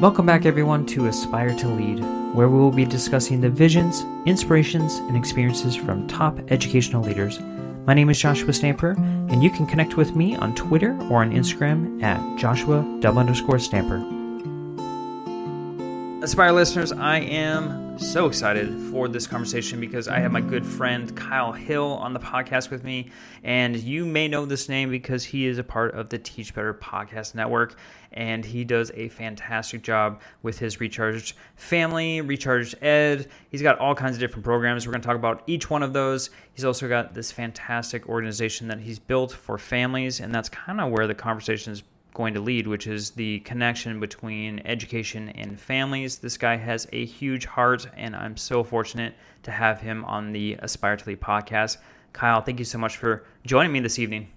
Welcome back, everyone, to Aspire to Lead, where we will be discussing the visions, inspirations, and experiences from top educational leaders. My name is Joshua Stamper, and you can connect with me on Twitter or on Instagram at Joshua_Stamper. Aspire listeners, I am so excited for this conversation because I have my good friend Kyle Hill on the podcast with me, and you may know this name because he is a part of the Teach Better podcast network, and he does a fantastic job with his Recharged Family, Recharged Ed. He's got all kinds of different programs. We're going to talk about each one of those. He's also got this fantastic organization that he's built for families, and that's kind of where the conversation is going to lead, which is the connection between education and families. This guy has a huge heart, and I'm so fortunate to have him on the Aspire to Lead podcast. Kyle, thank you so much for joining me this evening.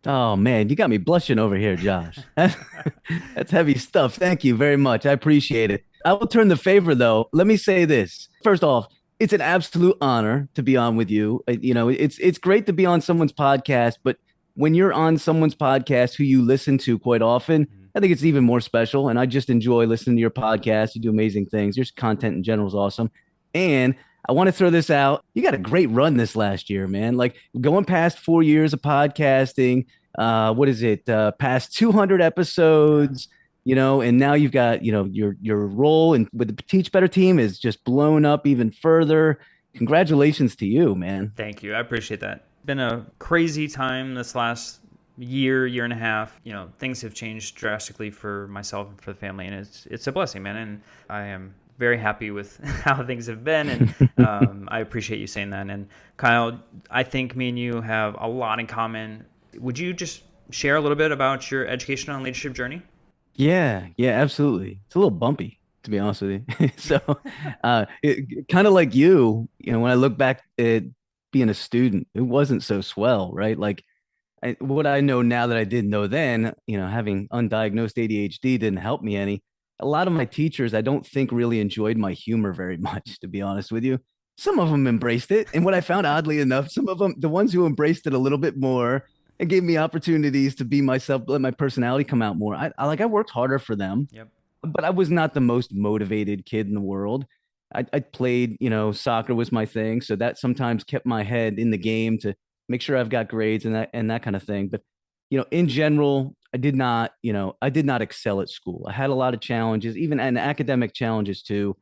Oh man, you got me blushing over here, Josh. That's heavy stuff. Thank you very much. I appreciate it. I will turn the favor though. Let me say this. First off, it's an absolute honor to be on with you. It's great to be on someone's podcast, but when you're on someone's podcast who you listen to quite often, I think it's even more special. And I just enjoy listening to your podcast. You do amazing things. Your content in general is awesome. And I want to throw this out. You got a great run this last year, man. Like going past 4 years of podcasting. Past 200 episodes, and now you've got, your role and with the Teach Better team is just blown up even further. Congratulations to you, man. Thank you. I appreciate that. Been a crazy time this last year and a half. Things have changed drastically for myself and for the family, and it's a blessing, man. And I am very happy with how things have been, and I appreciate you saying that. And Kyle, I think me and you have a lot in common. Would you just share a little bit about your educational and leadership journey? Yeah, absolutely. It's a little bumpy, to be honest with you. So, kind of like you, when I look back at being a student, it wasn't so swell, right? Like what I know now that I didn't know then, having undiagnosed ADHD didn't help me any. A lot of my teachers, I don't think really enjoyed my humor very much, to be honest with you. Some of them embraced it. And what I found oddly enough, some of them, the ones who embraced it a little bit more and gave me opportunities to be myself, let my personality come out more. I worked harder for them. Yep. But I was not the most motivated kid in the world. I played, soccer was my thing. So that sometimes kept my head in the game to make sure I've got grades and that kind of thing. But, in general, I did not excel at school. I had a lot of challenges, even and academic challenges too,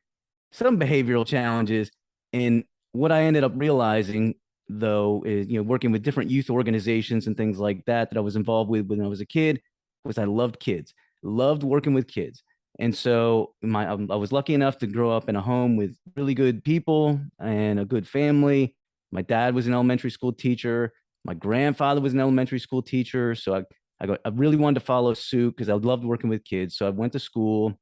some behavioral challenges. And what I ended up realizing though is, working with different youth organizations and things like that I was involved with when I was a kid, was I loved kids, loved working with kids. And so I was lucky enough to grow up in a home with really good people and a good family. My dad was an elementary school teacher. My grandfather was an elementary school teacher. So I really wanted to follow suit because I loved working with kids. So I went to school.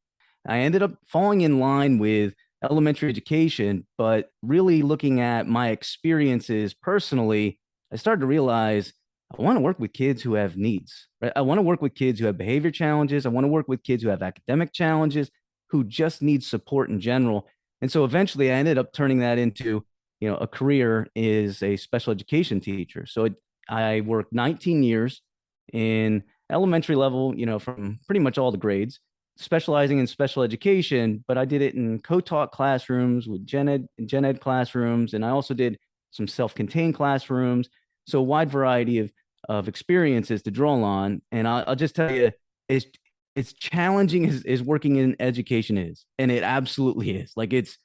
I ended up falling in line with elementary education, but really looking at my experiences personally, I started to realize I want to work with kids who have needs, right? I want to work with kids who have behavior challenges. I want to work with kids who have academic challenges, who just need support in general. And so eventually I ended up turning that into, a career as a special education teacher. So I worked 19 years in elementary level, from pretty much all the grades, specializing in special education, but I did it in co-taught classrooms with gen ed classrooms. And I also did some self-contained classrooms. So a wide variety of experiences to draw on. And I'll just tell you, it's challenging as working in education is. And it absolutely is. Like it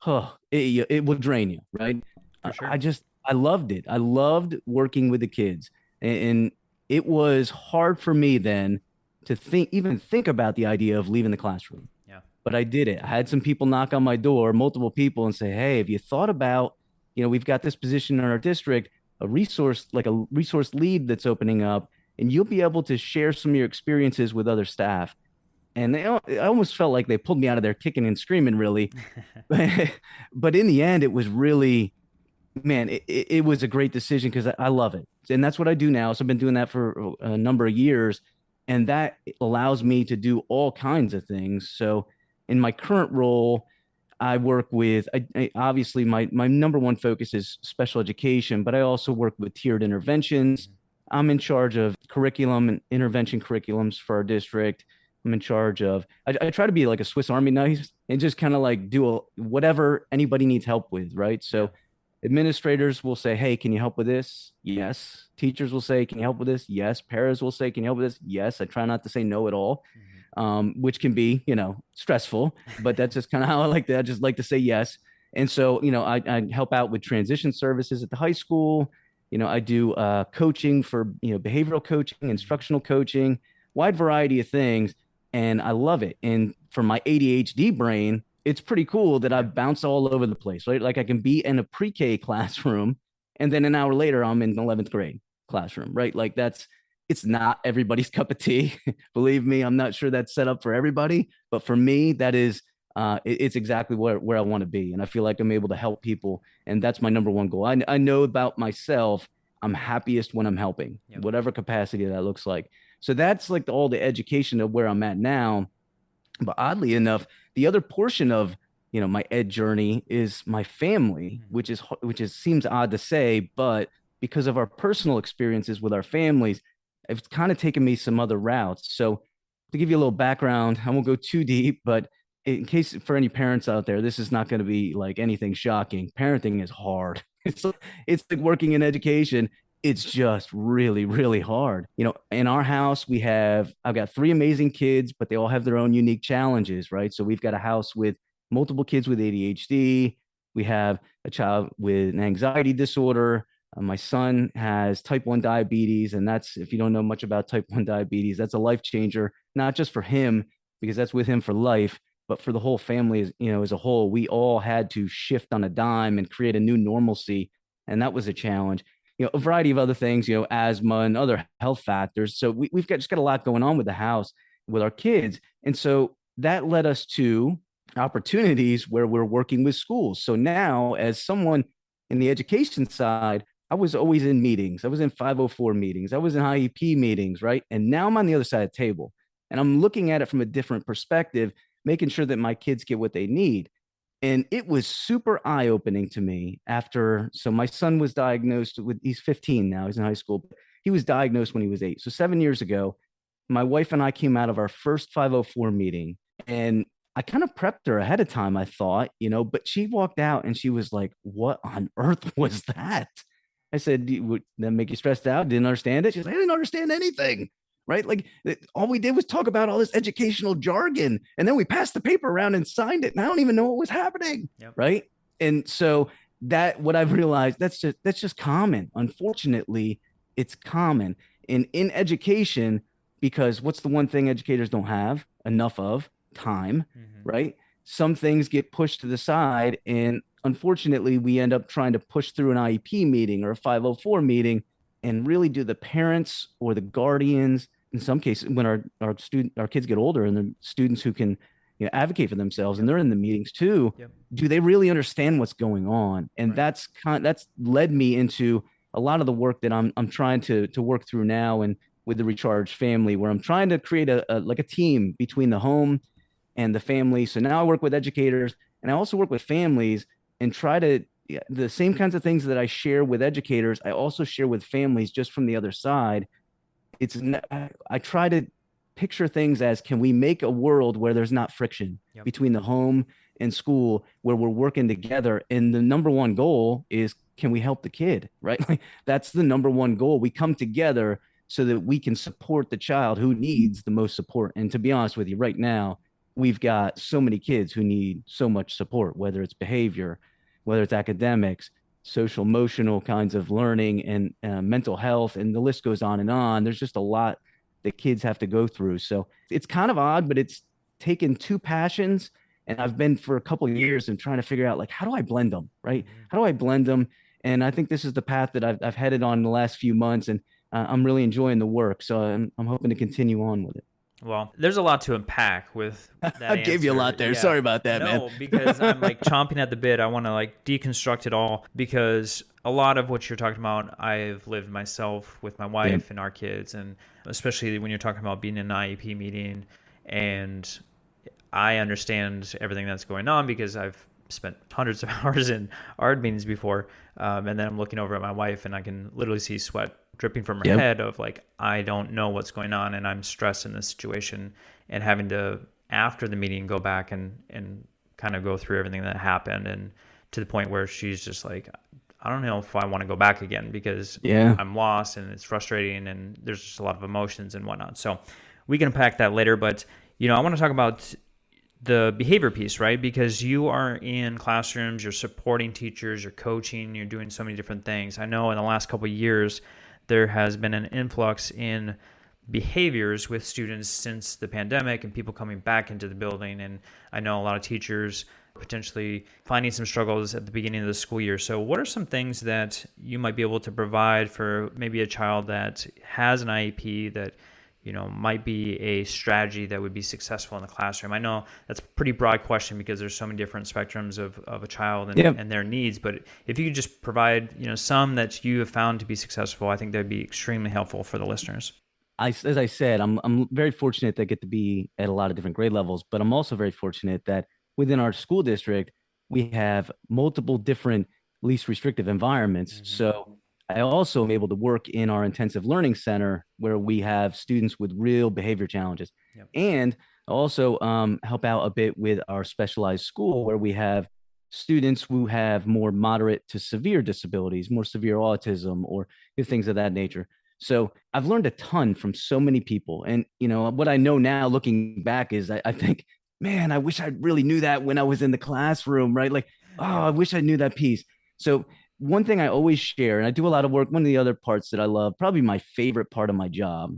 will drain you, right? For sure. I loved it. I loved working with the kids. And it was hard for me then to even think about the idea of leaving the classroom. Yeah. But I did it. I had some people knock on my door, multiple people, and say, "Hey, have you thought about, we've got this position in our district, a resource lead that's opening up, and you'll be able to share some of your experiences with other staff." And I almost felt like they pulled me out of there kicking and screaming, really. But in the end, it was really, man, it was a great decision because I love it. And that's what I do now. So I've been doing that for a number of years. And that allows me to do all kinds of things. So in my current role, I work with, obviously my number one focus is special education, but I also work with tiered interventions. I'm in charge of curriculum and intervention curriculums for our district. I'm in charge of. I try to be like a Swiss Army knife and just kind of like do whatever anybody needs help with, right? Yeah. So administrators will say, "Hey, can you help with this?" Yes. Teachers will say, "Can you help with this?" Yes. Paras will say, "Can you help with this?" Yes. I try not to say no at all, Mhm. which can be, stressful, but that's just kind of how I like that. I just like to say yes. And so, I help out with transition services at the high school. I do coaching for, behavioral coaching, Mhm. instructional coaching, wide variety of things. And I love it. And for my ADHD brain, it's pretty cool that I Yeah. bounce all over the place, right? Like I can be in a pre-K classroom and then an hour later I'm in 11th grade classroom, right? Like it's not everybody's cup of tea. Believe me, I'm not sure that's set up for everybody, but for me, that is it's exactly where I want to be. And I feel like I'm able to help people. And that's my number one goal. I know about myself. I'm happiest when I'm helping, Yep. whatever capacity that looks like. So that's like all the education of where I'm at now. But oddly enough, the other portion of my ed journey is my family, Mhm. which is seems odd to say, but because of our personal experiences with our families, it's kind of taken me some other routes. So to give you a little background, I won't go too deep, but in case for any parents out there, this is not going to be like anything shocking. Parenting is hard. It's like working in education. It's just really, really hard. In our house, I've got three amazing kids, but they all have their own unique challenges, right? So we've got a house with multiple kids with ADHD. We have a child with an anxiety disorder. My son has type 1 diabetes. And that's, if you don't know much about type 1 diabetes, that's a life changer, not just for him, because that's with him for life, but for the whole family, as a whole. We all had to shift on a dime and create a new normalcy. And that was a challenge. A variety of other things, asthma and other health factors. So we've just got a lot going on with the house with our kids. And so that led us to opportunities where we're working with schools. So now, as someone in the education side, I was always in meetings. I was in 504 meetings. I was in IEP meetings, right? And now I'm on the other side of the table and I'm looking at it from a different perspective, making sure that my kids get what they need. And it was super eye opening to me after. So my son was diagnosed with, he's 15 now, he's in high school. He was diagnosed when he was 8. So 7 years ago, my wife and I came out of our first 504 meeting, and I kind of prepped her ahead of time, I thought, but she walked out and she was like, "What on earth was that?" I said, "Would that make you stressed out? Didn't understand it?" She's like, "I didn't understand anything." Right? Like all we did was talk about all this educational jargon, and then we passed the paper around and signed it, and I don't even know what was happening. Yep. Right? And so that what I've realized, that's just common. Unfortunately, it's common. And in education, because what's the one thing educators don't have enough of? Time, Mhm. right? Some things get pushed to the side, and unfortunately, we end up trying to push through an IEP meeting or a 504 meeting, and really do the parents or the guardians, in some cases, when our kids get older and the students who can advocate for themselves and Yep. they're in the meetings too, Yep. do they really understand what's going on? And Right. that's led me into a lot of the work that I'm trying to work through now, and with the Recharge family, where I'm trying to create like a team between the home and the family. So now I work with educators and I also work with families and try to, the same kinds of things that I share with educators, I also share with families just from the other side. I try to picture things as, can we make a world where there's not friction Yep. between the home and school, where we're working together, and the number one goal is, can we help the kid, right? Like that's the number one goal. We come together so that we can support the child who needs the most support. And to be honest with you, right now we've got so many kids who need so much support, whether it's behavior, whether it's academics, social emotional kinds of learning, and mental health, and the list goes on and on. There's just a lot that kids have to go through. So it's kind of odd, but it's taken two passions, and I've been for a couple of years and trying to figure out, like, how do I blend them, right? Mhm. How do I blend them? And I think this is the path that I've headed on in the last few months, and I'm really enjoying the work. So I'm hoping to continue on with it. Well, there's a lot to unpack with that I gave you a answer. lot there. Yeah. Sorry about that, man. No, because I'm like chomping at the bit. I want to like deconstruct it all because a lot of what you're talking about, I've lived myself with my Yeah. wife and our kids. And especially when you're talking about being in an IEP meeting, and I understand everything that's going on because I've spent hundreds of hours in ARD meetings before. And then I'm looking over at my wife and I can literally see sweat dripping from her Yep. head of like, I don't know what's going on and I'm stressed in this situation, and having to, after the meeting, go back and kind of go through everything that happened, and to the point where she's just like, I don't know if I want to go back again because Yeah. I'm lost and it's frustrating and there's just a lot of emotions and whatnot. So we can unpack that later, but I want to talk about the behavior piece, right? Because you are in classrooms, you're supporting teachers, you're coaching, you're doing so many different things. I know in the last couple of years, there has been an influx in behaviors with students since the pandemic and people coming back into the building. And I know a lot of teachers potentially finding some struggles at the beginning of the school year. So what are some things that you might be able to provide for maybe a child that has an IEP that might be a strategy that would be successful in the classroom? I know that's a pretty broad question because there's so many different spectrums of a child and, Yep. and their needs. But if you could just provide, some that you have found to be successful, I think that'd be extremely helpful for the listeners. As I said, I'm very fortunate that I get to be at a lot of different grade levels, but I'm also very fortunate that within our school district, we have multiple different least restrictive environments. Mm-hmm. So I also am able to work in our intensive learning center where we have students with real behavior challenges. Yep. And also help out a bit with our specialized school where we have students who have more moderate to severe disabilities, more severe autism, or things of that nature. So I've learned a ton from so many people. And, what I know now looking back is I think, man, I wish I really knew that when I was in the classroom, right? Like, oh, I Yep. wish I knew that piece. So one thing I always share, and I do a lot of work, one of the other parts that I love, probably my favorite part of my job,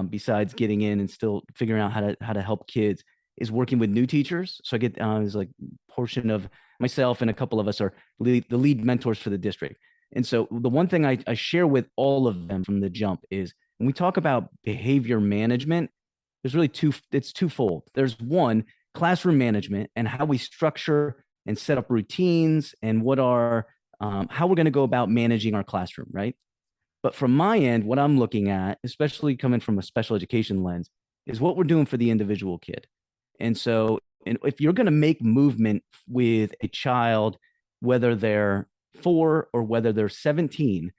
besides getting in and still figuring out how to help kids, is working with new teachers. So I get is like portion of myself and a couple of us are the lead mentors for the district. And so the one thing I share with all of them from the jump is when we talk about behavior management, there's really it's twofold. There's one, classroom management and how we structure and set up routines and what are how we're going to go about managing our classroom, right? But from my end, what I'm looking at, especially coming from a special education lens, is what we're doing for the individual kid. And so, and if you're going to make movement with a child, whether they're 4 or whether they're 17,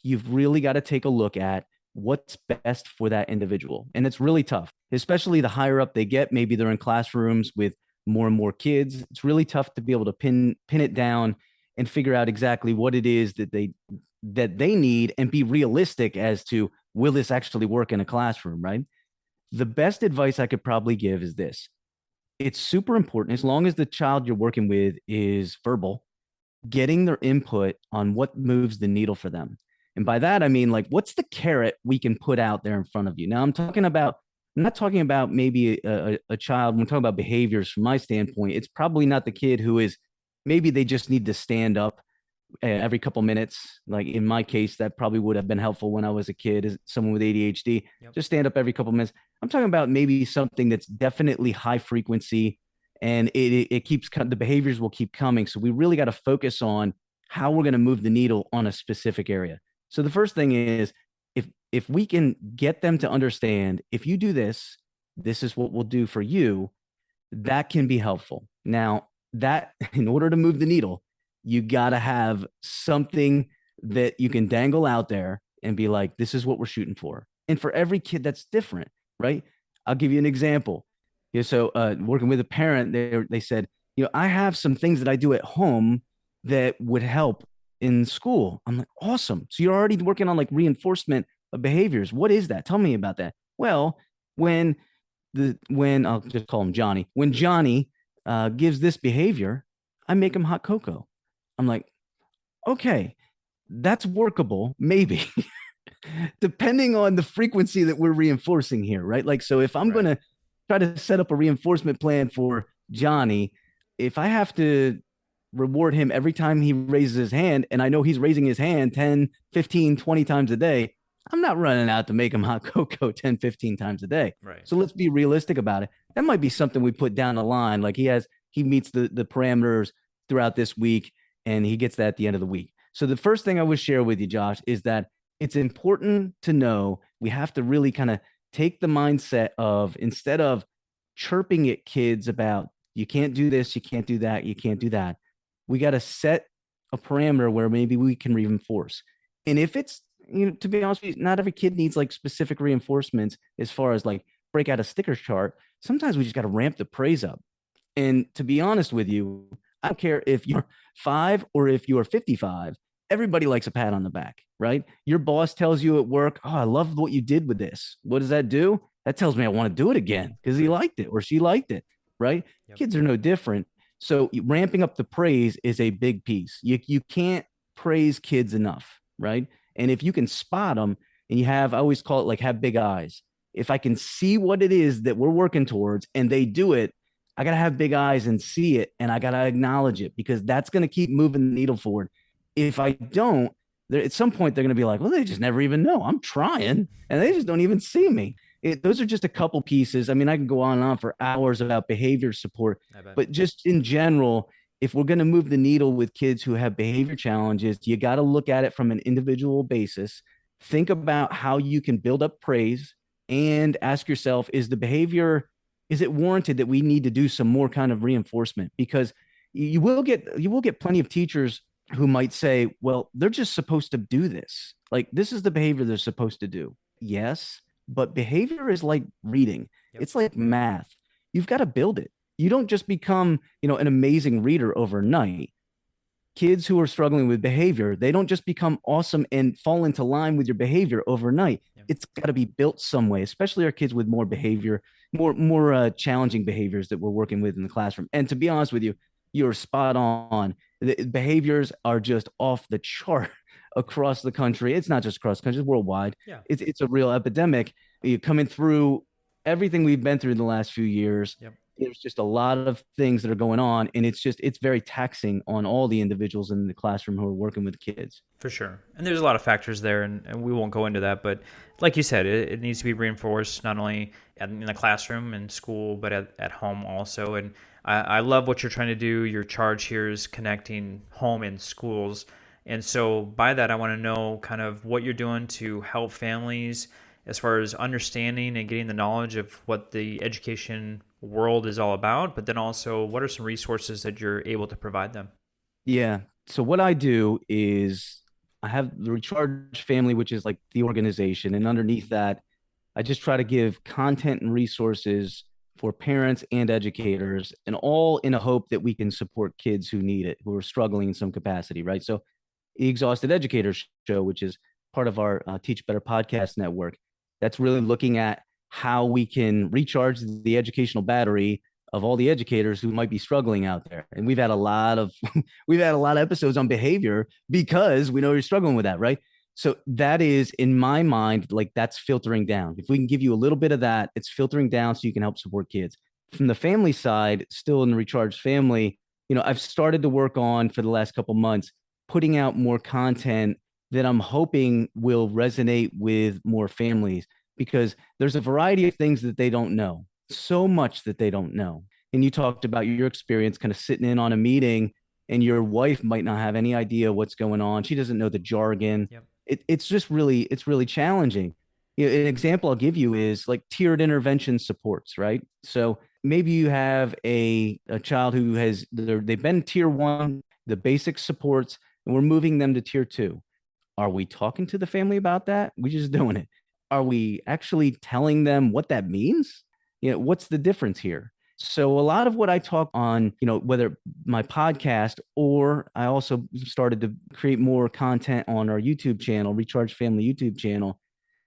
you've really got to take a look at what's best for that individual. And it's really tough, especially the higher up they get. Maybe they're in classrooms with more and more kids. It's really tough to be able to pin it down and figure out exactly what it is that they need and be realistic as to will this actually work in a classroom, right? The best advice I could probably give is this. It's super important, as long as the child you're working with is verbal, getting their input on what moves the needle for them. And by that, I mean, like, what's the carrot we can put out there in front of you? Now, I'm not talking about maybe a child. When I'm talking about behaviors from my standpoint, it's probably not the kid who is, maybe they just need to stand up every couple minutes. Like in my case, that probably would have been helpful when I was a kid, as someone with ADHD. Yep. Just stand up every couple minutes. I'm talking about maybe something that's definitely high frequency, and it keeps the behaviors will keep coming. So we really got to focus on how we're going to move the needle on a specific area. So the first thing is, if we can get them to understand, if you do this, this is what we'll do for you, that can be helpful. Now, that in order to move the needle, you got to have something that you can dangle out there and be like, this is what we're shooting for. And for every kid, that's different, right? I'll give you an example. So working with a parent, they said, I have some things that I do at home that would help in school. I'm like, awesome. So you're already working on like reinforcement of behaviors. What is that? Tell me about that. Well, when I'll just call him Johnny, when Johnny gives this behavior, I make him hot cocoa. I'm like, okay, that's workable, maybe, depending on the frequency that we're reinforcing here, right? Like, so if I'm Right. going to try to set up a reinforcement plan for Johnny, if I have to reward him every time he raises his hand, and I know he's raising his hand 10, 15, 20 times a day, I'm not running out to make him hot cocoa 10, 15 times a day. Right. So let's be realistic about it. That might be something we put down the line. Like he meets the parameters throughout this week and he gets that at the end of the week. So the first thing I would share with you, Josh, is that it's important to know we have to really kind of take the mindset of, instead of chirping at kids about, you can't do this, you can't do that, you can't do that, we got to set a parameter where maybe we can reinforce. And if it's to be honest with you, not every kid needs like specific reinforcements as far as like break out a sticker chart. Sometimes we just got to ramp the praise up. And to be honest with you, I don't care if you're 5 or if you're 55, everybody likes a pat on the back, right? Your boss tells you at work, "Oh, I love what you did with this." What does that do? That tells me I want to do it again because he Right. liked it or she liked it, right? Yep. Kids are no different. So ramping up the praise is a big piece. You can't praise kids enough, right? And if you can spot them and you have, I always call it like have big eyes. If I can see what it is that we're working towards and they do it, I got to have big eyes and see it, and I got to acknowledge it because that's going to keep moving the needle forward. If I don't, at some point they're going to be like, well, they just never even know I'm trying, and they just don't even see me. Those are just a couple pieces. I mean, I can go on and on for hours about behavior support, I bet. but just in general, if we're going to move the needle with kids who have behavior challenges, you got to look at it from an individual basis. Think about how you can build up praise and ask yourself, is it warranted that we need to do some more kind of reinforcement? Because you will get plenty of teachers who might say, well, they're just supposed to do this. Like this is the behavior they're supposed to do. Yes, but behavior is like reading. Yep. It's like math. You've got to build it. You don't just become, an amazing reader overnight. Kids who are struggling with behavior, they don't just become awesome and fall into line with your behavior overnight. Yep. It's got to be built some way, especially our kids with more behavior, more challenging behaviors that we're working with in the classroom. And to be honest with you, you're spot on. The behaviors are just off the chart across the country. It's not just across the country, it's worldwide. Yeah. It's a real epidemic. You're coming through everything we've been through in the last few years. Yep. There's just a lot of things that are going on, and it's very taxing on all the individuals in the classroom who are working with kids. For sure. And there's a lot of factors there, and we won't go into that. But like you said, it needs to be reinforced not only in the classroom and school, but at home also. And I love what you're trying to do. Your charge here is connecting home and schools. And so by that, I want to know kind of what you're doing to help families as far as understanding and getting the knowledge of what the education world is all about, but then also what are some resources that you're able to provide them? Yeah. So what I do is I have the Recharge Family, which is like the organization, and underneath that, I just try to give content and resources for parents and educators, and all in a hope that we can support kids who need it, who are struggling in some capacity, right? So, the Exhausted Educators show, which is part of our Teach Better podcast network, that's really looking at how we can recharge the educational battery of all the educators who might be struggling out there. And we've had a lot of we've had a lot of episodes on behavior because we know you're struggling with that, right? So that is in my mind, like that's filtering down. If we can give you a little bit of that, it's filtering down so you can help support kids. From the family side, still in the Recharged Family, I've started to work on for the last couple months, putting out more content that I'm hoping will resonate with more families because there's a variety of things that they don't know, so much that they don't know. And you talked about your experience kind of sitting in on a meeting and your wife might not have any idea what's going on. She doesn't know the jargon. Yep. It's really challenging. An example I'll give you is like tiered intervention supports, right? So maybe you have a child who they've been tier one, the basic supports, and we're moving them to tier two. Are we talking to the family about that? We just doing it. Are we actually telling them what that means? What's the difference here? So a lot of what I talk on, whether my podcast or I also started to create more content on our YouTube channel, Recharge Family YouTube channel,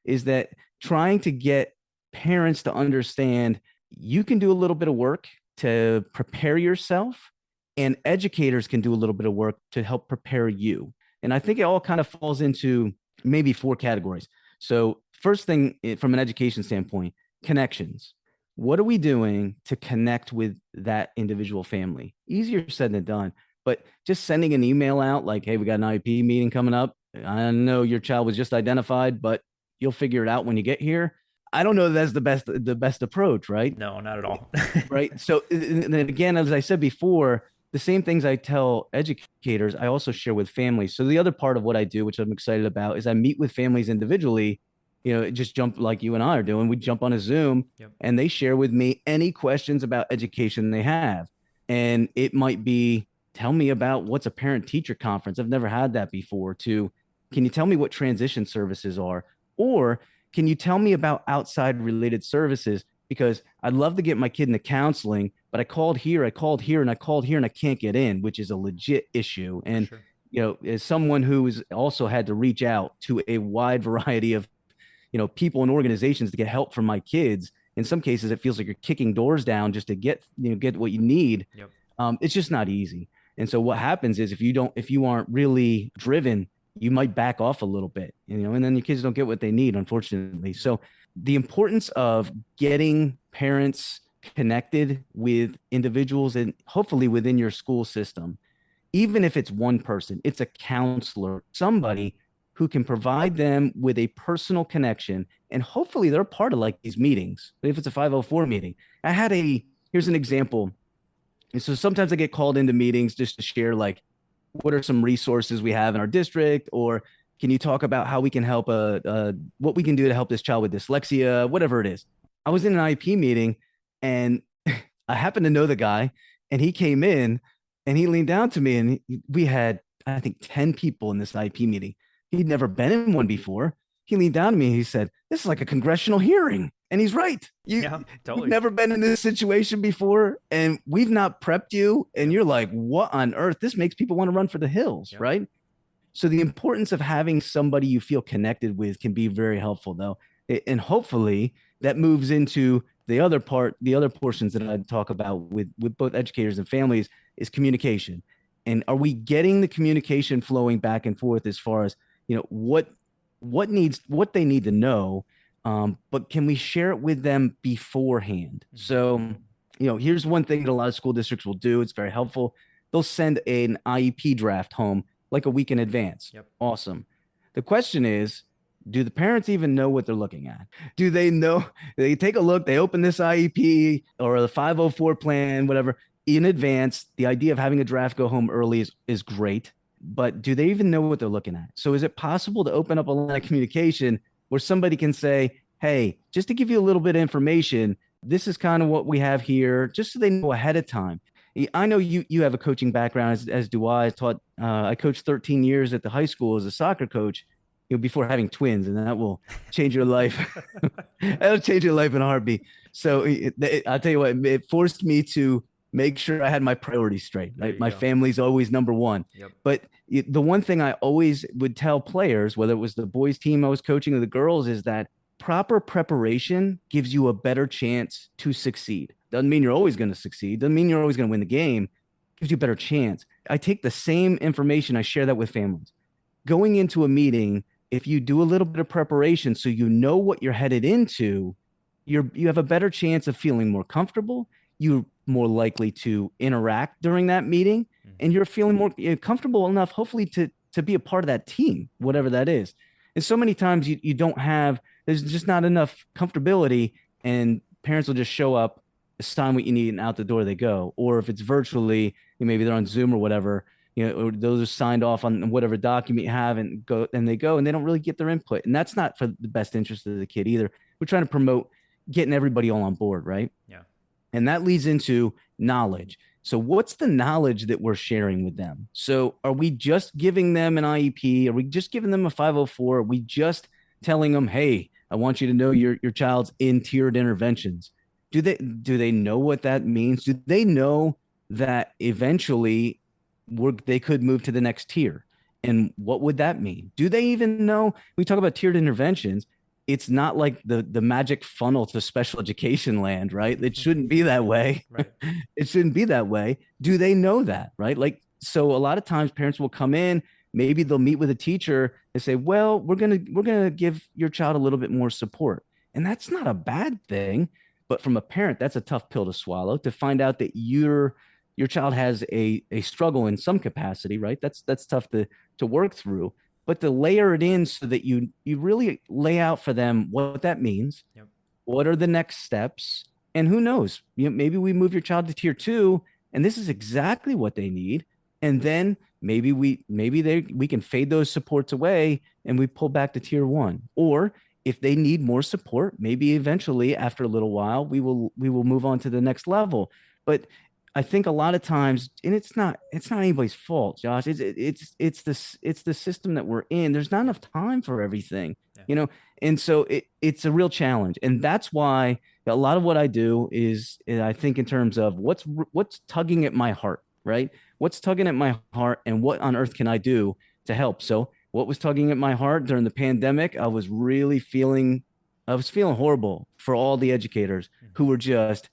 is that trying to get parents to understand you can do a little bit of work to prepare yourself and educators can do a little bit of work to help prepare you. And I think it all kind of falls into maybe 4 categories. So first thing from an education standpoint, connections. What are we doing to connect with that individual family? Easier said than done, but just sending an email out like, hey, we got an IEP meeting coming up. I know your child was just identified, but you'll figure it out when you get here. I don't know if that's the best approach, right? No, not at all. Right. So and then again, as I said before, the same things I tell educators, I also share with families. So the other part of what I do, which I'm excited about, is I meet with families individually. Just jump like you and I are doing. We jump on a Zoom Yep. and they share with me any questions about education they have. And it might be, tell me about what's a parent teacher conference. I've never had that before, to Can you tell me what transition services are? Or can you tell me about outside related services? Because I'd love to get my kid into counseling, but I called here, and I called here, and I can't get in, which is a legit issue. For And, sure. as someone who has also had to reach out to a wide variety of, people and organizations to get help for my kids, in some cases, it feels like you're kicking doors down just to get what you need. Yep. It's just not easy. And so what happens is if you aren't really driven, you might back off a little bit, and then your kids don't get what they need, unfortunately. So the importance of getting parents connected with individuals and hopefully within your school system, even if it's one person, it's a counselor, somebody who can provide them with a personal connection. And hopefully they're part of like these meetings. If it's a 504 meeting, here's an example. And so sometimes I get called into meetings just to share like what are some resources we have in our district, or can you talk about how we can help what we can do to help this child with dyslexia, whatever it is. I was in an IEP meeting and I happened to know the guy, and he came in and he leaned down to me, and we had, I think, 10 people in this IEP meeting. He'd never been in one before. He leaned down to me and he said, "This is like a congressional hearing." And he's right. Yeah, You've totally. never been in this situation before, and we've not prepped you. And you're like, what on earth? This makes people want to run for the hills, Yep. right? So the importance of having somebody you feel connected with can be very helpful, though. And hopefully that moves into the other portions that I talk about with both educators and families is communication. And are we getting the communication flowing back and forth as far as, what they need to know, but can we share it with them beforehand? Mm-hmm. So, here's one thing that a lot of school districts will do. It's very helpful. They'll send an IEP draft home like a week in advance. Yep. Awesome. The question is, do the parents even know what they're looking at? Do they know? They take a look, they open this IEP or the 504 plan, whatever, in advance. The idea of having a draft go home early is great, but do they even know what they're looking at? So is it possible to open up a line of communication where somebody can say, hey, just to give you a little bit of information, this is kind of what we have here, just so they know ahead of time. I know you have a coaching background, as do I. I coached 13 years at the high school as a soccer coach, before having twins, and that will change your life. That'll change your life in a heartbeat. So I'll tell you what, it forced me to make sure I had my priorities straight, right? My family's always number one. Yep. But the one thing I always would tell players, whether it was the boys team I was coaching or the girls, is that proper preparation gives you a better chance to succeed. Doesn't mean you're always going to succeed. Doesn't mean you're always going to win the game. Gives you a better chance. I take the same information, I share that with families. Going into a meeting, if you do a little bit of preparation so you know what you're headed into, you have a better chance of feeling more comfortable. You're more likely to interact during that meeting, and you're feeling more comfortable enough, hopefully, to be a part of that team, whatever that is. And so many times you don't have, there's just not enough comfortability, and parents will just show up, assign what you need, and out the door they go. Or if it's virtually, maybe they're on Zoom or whatever, or those are signed off on whatever document you have, and they don't really get their input. And that's not for the best interest of the kid either. We're trying to promote getting everybody all on board, right? Yeah. And that leads into knowledge. So what's the knowledge that we're sharing with them? So are we just giving them an IEP? Are we just giving them a 504? Are we just telling them, hey, I want you to know your child's in tiered interventions? Do they know what that means? Do they know that eventually they could move to the next tier? And what would that mean? Do they even know? We talk about tiered interventions. It's not like the magic funnel to special education land, right? It shouldn't be that way. Right. It shouldn't be that way. Do they know that, right? Like, so a lot of times parents will come in, maybe they'll meet with a teacher and say, well, we're gonna give your child a little bit more support. And that's not a bad thing. But from a parent, that's a tough pill to swallow, to find out that your child has a struggle in some capacity, right? That's tough to work through. But to layer it in so that you really lay out for them what that means, Yep. what are the next steps, and who knows, maybe we move your child to tier 2, and this is exactly what they need, and then maybe we can fade those supports away and we pull back to tier 1. Or if they need more support, maybe eventually after a little while we will move on to the next level. But I think a lot of times, and it's not anybody's fault, Josh. It's the system that we're in. There's not Yeah. enough time for everything, Yeah. you know, and so it's a real challenge, and that's why a lot of what I do is I think in terms of what's tugging at my heart, right? What's tugging at my heart, and what on earth can I do to help? So what was tugging at my heart during the pandemic? I was feeling horrible for all the educators Mhm. who were just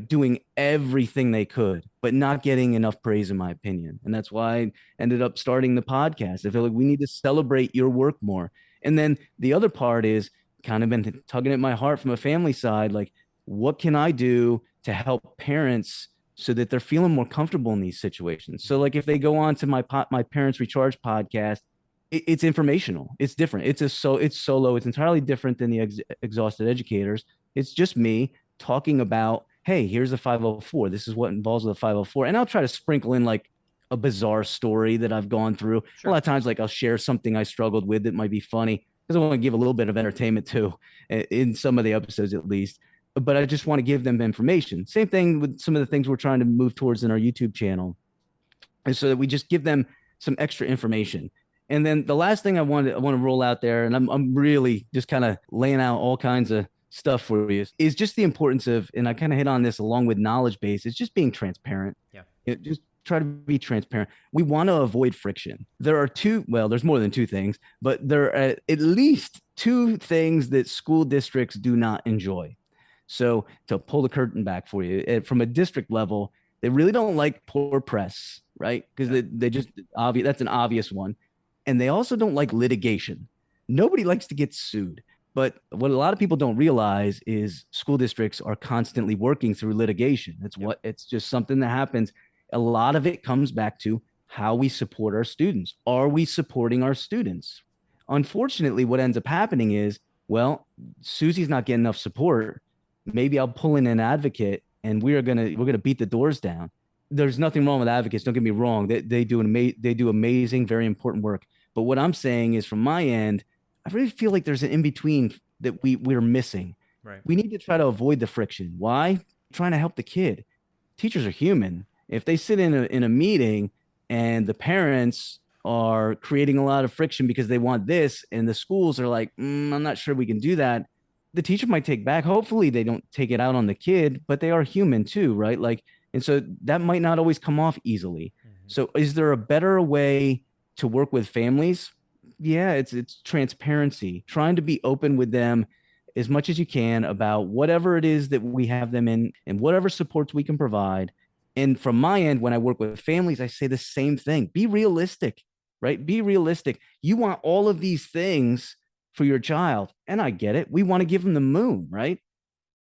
doing everything they could, but not getting enough praise, in my opinion. And that's why I ended up starting the podcast. I feel like we need to celebrate your work more. And then the other part is kind of been tugging at my heart from a family side. Like, what can I do to help parents so that they're feeling more comfortable in these situations? So, like, if they go on to my Parents Recharge podcast, it's informational. It's different. It's solo. It's entirely different than the Exhausted Educators. It's just me talking about, hey, here's a 504. This is what involves with a 504. And I'll try to sprinkle in like a bizarre story that I've gone through. A lot Sure. of times, like I'll share something I struggled with that might be funny because I want to give a little bit of entertainment too, in some of the episodes at least. But I just want to give them information. Same thing with some of the things we're trying to move towards in our YouTube channel. And so that we just give them some extra information. And then the last thing I want to roll out there, and I'm really just kind of laying out all kinds of stuff for you, is just the importance of, and I kind of hit on this along with knowledge base, it's just being transparent. Yeah. Just try to be transparent. We want to avoid friction. There's more than two things, but there are at least two things that school districts do not enjoy. So to pull the curtain back for you, from a district level, they really don't like poor press, right? Because Yeah. they just obvious that's an obvious one. And they also don't like litigation. Nobody likes to get sued. But what a lot of people don't realize is school districts are constantly working through litigation. Yep. It's just something that happens. A lot of it comes back to how we support our students. Are we supporting our students? Unfortunately, what ends up happening is, well, Susie's not getting enough support. Maybe I'll pull in an advocate and we're gonna beat the doors down. There's nothing wrong with advocates. Don't get me wrong. They do amazing, very important work. But what I'm saying is, from my end, I really feel like there's an in between that we're missing. Right. We need to try to avoid the friction. Why? Trying to help the kid. Teachers are human. If they sit in a meeting and the parents are creating a lot of friction because they want this, and the schools are like, I'm not sure we can do that, the teacher might take back. Hopefully, they don't take it out on the kid, but they are human too, right? Like, and so that might not always come off easily. Mhm. So, is there a better way to work with families? Yeah, it's transparency, trying to be open with them as much as you can about whatever it is that we have them in and whatever supports we can provide. And from my end, when I work with families, I say the same thing. Be realistic, right? Be realistic. You want all of these things for your child. And I get it. We want to give them the moon, right?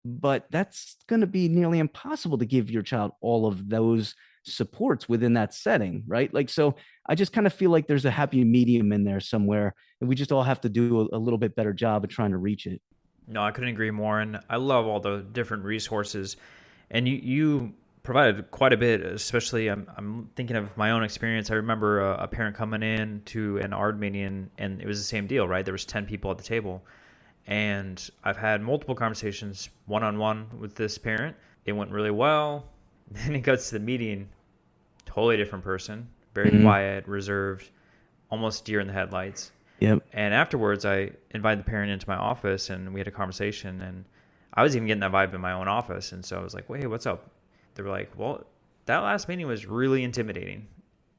But that's going to be nearly impossible to give your child all of those supports within that setting, right? Like, so I just kind of feel like there's a happy medium in there somewhere, and we just all have to do a little bit better job of trying to reach it. No, I couldn't agree more. And I love all the different resources. And you provided quite a bit, especially I'm thinking of my own experience. I remember a parent coming in to an ARD meeting, and it was the same deal, right? There was 10 people at the table. And I've had multiple conversations one-on-one with this parent. It went really well. Then it goes to the meeting, totally different person, very Mm-hmm. quiet, reserved, almost deer in the headlights. Yep. And afterwards, I invited the parent into my office and we had a conversation. And I was even getting that vibe in my own office. And so I was like, "Wait, what's up?" They were like, "Well, that last meeting was really intimidating.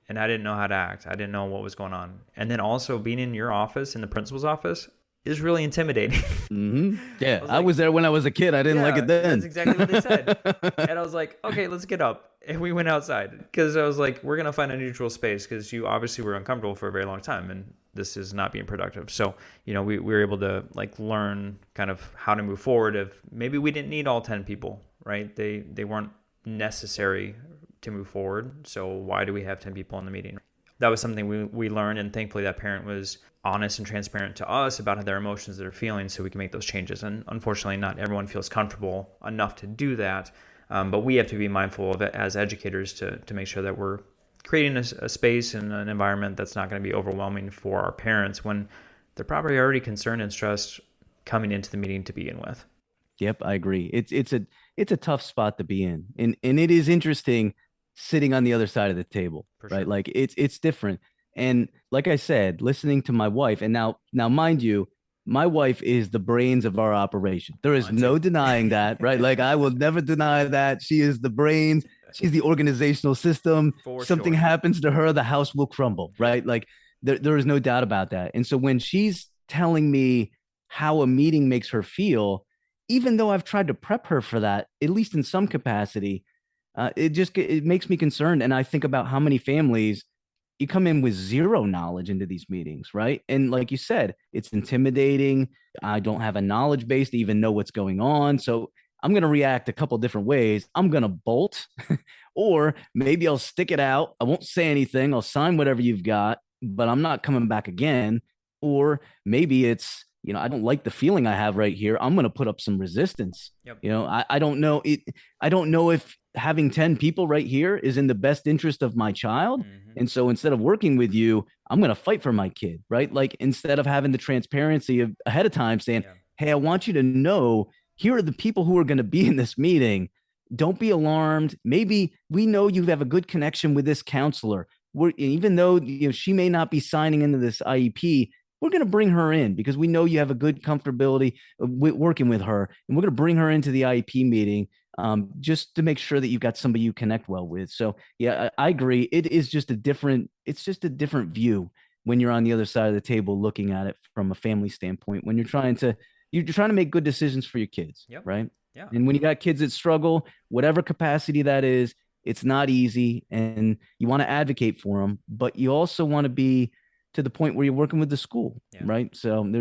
And I didn't know how to act. I didn't know what was going on. And then also being in your office, in the principal's office, is really intimidating." Mm-hmm. I Yeah, was I like, was there when I was a kid. I didn't like yeah, it that's then. exactly what they said. And I was like, "Okay, let's get up." And we went outside because I was like, we're going to find a neutral space because you obviously were uncomfortable for a very long time and this is not being productive. So, we were able to like learn kind of how to move forward. If maybe we didn't need all 10 people, right? They weren't necessary to move forward. So why do we have 10 people in the meeting? That was something we learned. And thankfully that parent was honest and transparent to us about their emotions, their feelings, so we can make those changes. And unfortunately, not everyone feels comfortable enough to do that. But we have to be mindful of it as educators to make sure that we're creating a space and an environment that's not going to be overwhelming for our parents when they're probably already concerned and stressed coming into the meeting to begin with. Yep, I agree. it's a tough spot to be in. And it is interesting sitting on the other side of the table, For right? sure. Like it's different. And like I said, listening to my wife, and now mind you, my wife is the brains of our operation. There is Mine too. no denying that, right? Like I will never deny that. She is the brains. She's the organizational system. For Something sure. happens to her, the house will crumble, Yep. right? Like there is no doubt about that. And so when she's telling me how a meeting makes her feel, even though I've tried to prep her for that, at least in some capacity, it makes me concerned. And I think about how many families you come in with zero knowledge into these meetings, right? And like you said, it's intimidating. I don't have a knowledge base to even know what's going on. So I'm going to react a couple different ways. I'm going to bolt, or maybe I'll stick it out. I won't say anything. I'll sign whatever you've got, but I'm not coming back again. Or maybe it's, I don't like the feeling I have right here. I'm going to put up some resistance. Yep. I don't know it. I don't know if having 10 people right here is in the best interest of my child. Hmm. And so instead of working with you, I'm going to fight for my kid, right? Like instead of having the transparency of ahead of time saying, Yeah. hey, I want you to know here are the people who are going to be in this meeting. Don't be alarmed. Maybe we know you have a good connection with this counselor. Even though she may not be signing into this IEP, we're going to bring her in because we know you have a good comfortability with working with her, and we're going to bring her into the IEP meeting just to make sure that you've got somebody you connect well with. So yeah, I agree. It's just a different view when you're on the other side of the table looking at it from a family standpoint. When you're trying to make good decisions for your kids, Yep. right? Yeah. And when you got kids that struggle, whatever capacity that is, it's not easy, and you want to advocate for them, but you also want to be to the point where you're working with the school, Yeah. right? So there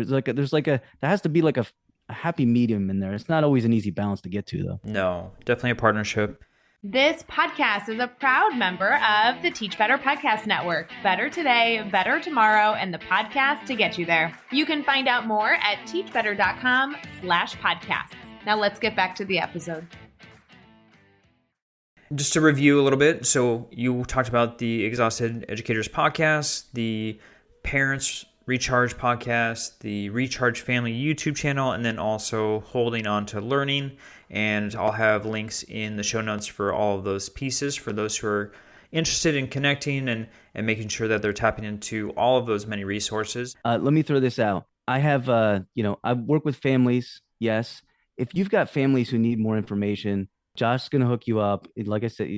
has to be like a happy medium in there. It's not always an easy balance to get to, though. No, definitely a partnership. This podcast is a proud member of the Teach Better Podcast Network. Better today, better tomorrow, and the podcast to get you there. You can find out more at teachbetter.com/podcasts. Now let's get back to the episode. Just to review a little bit, so you talked about the Xhausted Educators podcast, the Parents Recharge podcast, the Recharge Family YouTube channel, and then also Holding On to Learning. And I'll have links in the show notes for all of those pieces for those who are interested in connecting and making sure that they're tapping into all of those many resources. Let me throw this out. I have, I work with families. Yes. If you've got families who need more information, Josh's going to hook you up. Like I said,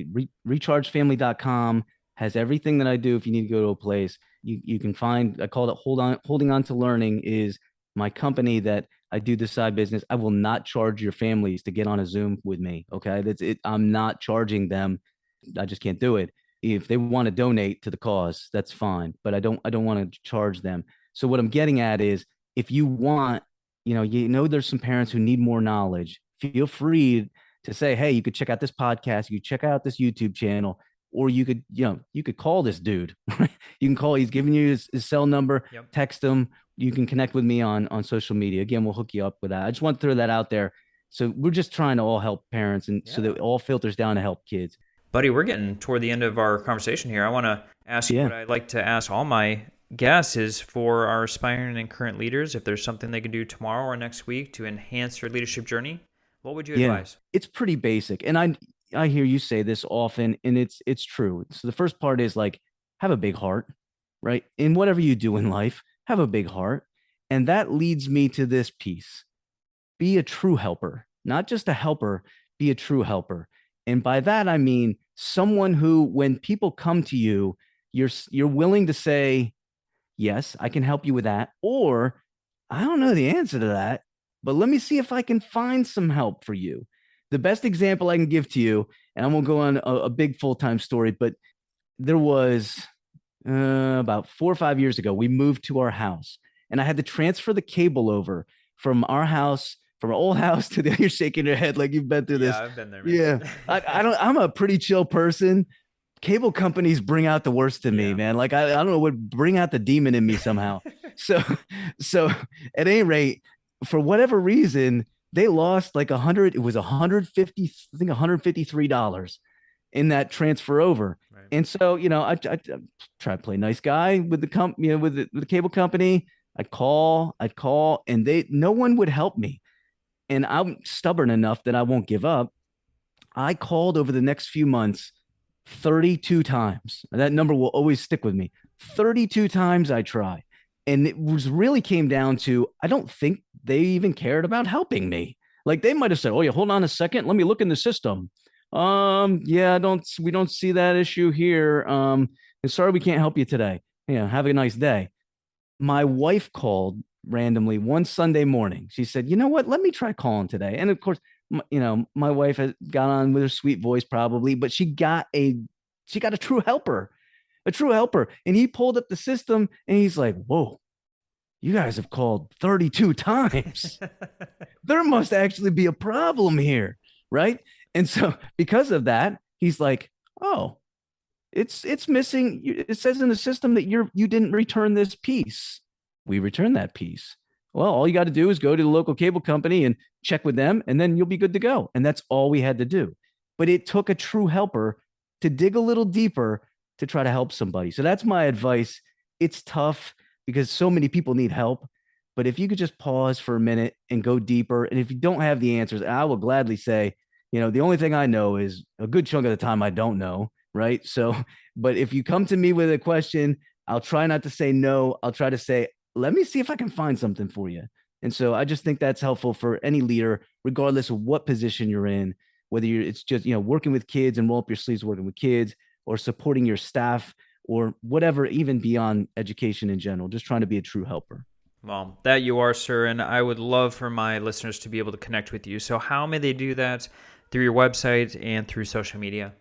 rechargefamily.com has everything that I do. If you need to go to a place, you can find, I call it Holding On to Learning is my company that I do this side business. I will not charge your families to get on a Zoom with me. Okay. That's it. I'm not charging them. I just can't do it. If they want to donate to the cause, that's fine. But I don't want to charge them. So what I'm getting at is if you want, there's some parents who need more knowledge. Feel free to say, hey, you could check out this podcast, you check out this YouTube channel, or you could call this dude. You can call, he's giving you his cell number, Yep. text him. You can connect with me on social media. Again, we'll hook you up with that. I just want to throw that out there. So we're just trying to all help parents, and so that it all filters down to help kids. Buddy, we're getting toward the end of our conversation here. I want to ask you what I like to ask all my guests is for our aspiring and current leaders, if there's something they can do tomorrow or next week to enhance their leadership journey, what would you advise? It's pretty basic. And I hear you say this often, and it's true. So the first part is like, have a big heart, right? In whatever you do in life, have a big heart. And that leads me to this piece. Be a true helper, not just a helper, be a true helper. And by that, I mean someone who, when people come to you, you're willing to say, yes, I can help you with that. Or I don't know the answer to that, but let me see if I can find some help for you. The best example I can give to you, and I won't go on a big full-time story, but there was about 4 or 5 years ago, we moved to our house, and I had to transfer the cable over from our house, from our old house to the, you're shaking your head like you've been through this. Yeah, I've been there, man. Yeah. I'm a pretty chill person. Cable companies bring out the worst in me, man. Like, I don't know, would bring out the demon in me somehow. so at any rate, for whatever reason, they lost like it was 150, I think $153 in that transfer over. Right. And so, I try to play nice guy with the with the cable company. I'd call, and no one would help me. And I'm stubborn enough that I won't give up. I called over the next few months 32 times. That number will always stick with me. 32 times I tried. And it was really came down to, I don't think they even cared about helping me. Like they might have said, oh yeah, hold on a second. Let me look in the system. Yeah, we don't see that issue here. And sorry, we can't help you today. Yeah, have a nice day. My wife called randomly one Sunday morning. She said, you know what? Let me try calling today. And of course, my wife has got on with her sweet voice probably, but she got a true helper, And he pulled up the system and he's like, whoa, you guys have called 32 times. There must actually be a problem here. Right. And so because of that, he's like, oh, it's missing. It says in the system that you didn't return this piece. We returned that piece. Well, all you got to do is go to the local cable company and check with them, and then you'll be good to go. And that's all we had to do. But it took a true helper to dig a little deeper to try to help somebody. So that's my advice. It's tough because so many people need help. But if you could just pause for a minute and go deeper, and if you don't have the answers, I will gladly say, the only thing I know is a good chunk of the time I don't know. Right. So, but if you come to me with a question, I'll try not to say no. I'll try to say, let me see if I can find something for you. And so I just think that's helpful for any leader, regardless of what position you're in, whether it's just, working with kids and roll up your sleeves, working with kids, or supporting your staff or whatever, even beyond education in general, just trying to be a true helper. Well, that you are, sir. And I would love for my listeners to be able to connect with you. So how may they do that? Through your website and through social media?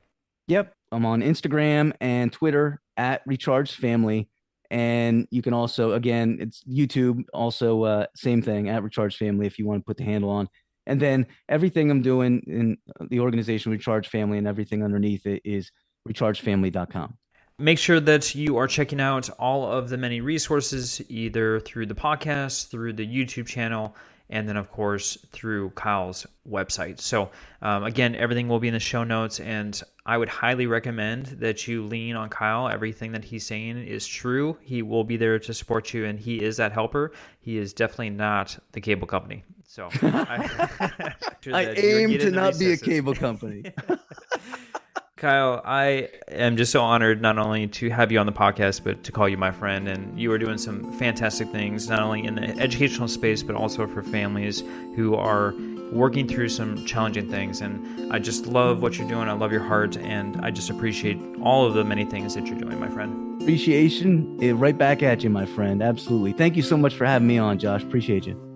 Yep. I'm on Instagram and Twitter at Recharged Family. And you can also, again, it's YouTube, also same thing, at Recharged Family, if you want to put the handle on. And then everything I'm doing in the organization Recharged Family and everything underneath it is rechargedfamily.com. Make sure that you are checking out all of the many resources, either through the podcast, through the YouTube channel, and then, of course, through Kyle's website. So, again, everything will be in the show notes, and I would highly recommend that you lean on Kyle. Everything that he's saying is true. He will be there to support you, and he is that helper. He is definitely not the cable company. So I aim to not be a cable company. Kyle, I am just so honored not only to have you on the podcast, but to call you my friend. And you are doing some fantastic things, not only in the educational space, but also for families who are working through some challenging things. And I just love what you're doing. I love your heart. And I just appreciate all of the many things that you're doing, my friend. Appreciation right back at you, my friend. Absolutely. Thank you so much for having me on, Josh. Appreciate you.